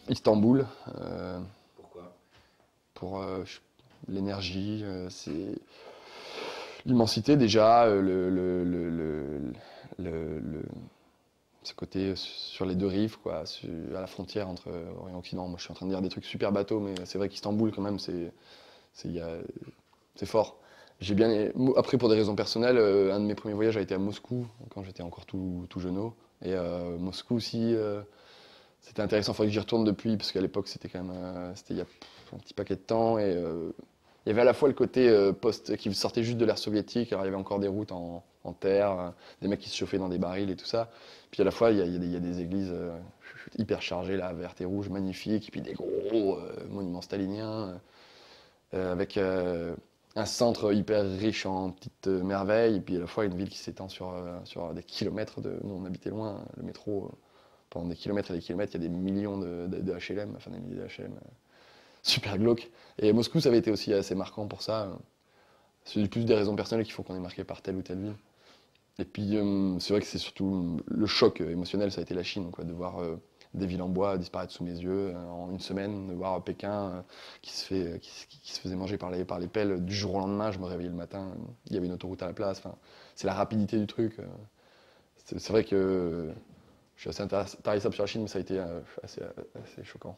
Istanbul, Pourquoi? pour l'énergie, c'est l'immensité déjà, ce côté sur les deux rives, quoi, à la frontière entre Orient et Occident. Moi, je suis en train de dire des trucs super bateaux, mais c'est vrai qu'Istanbul, quand même, c'est, il y a- c'est fort. J'ai bien, après, pour des raisons personnelles, un de mes premiers voyages a été à Moscou, quand j'étais encore tout jeunot. Et Moscou aussi, c'était intéressant. Il faudrait que j'y retourne depuis, parce qu'à l'époque, c'était quand même, c'était il y a un petit paquet de temps. Et il y avait à la fois le côté post qui sortait juste de l'ère soviétique, alors il y avait encore des routes en terre, des mecs qui se chauffaient dans des barils et tout ça. Puis à la fois, il y a des églises hyper chargées, là, vertes et rouges, magnifiques, et puis des gros monuments staliniens, avec un centre hyper riche en petites merveilles, et puis à la fois une ville qui s'étend sur des kilomètres de. Nous, on habitait loin, le métro, pendant des kilomètres et des kilomètres, il y a des millions de HLM, enfin des milliers de HLM, super glauque. Et Moscou, ça avait été aussi assez marquant pour ça. C'est plus des raisons personnelles qui font qu'on est marqué par telle ou telle ville. Et puis, c'est vrai que c'est surtout le choc émotionnel, ça a été la Chine, quoi, de voir des villes en bois disparaître sous mes yeux en une semaine, de voir Pékin qui se faisait manger par les pelles du jour au lendemain. Je me réveillais le matin, il y avait une autoroute à la place. Enfin, c'est la rapidité du truc. C'est vrai que je suis assez intarissable sur la Chine, mais ça a été assez choquant.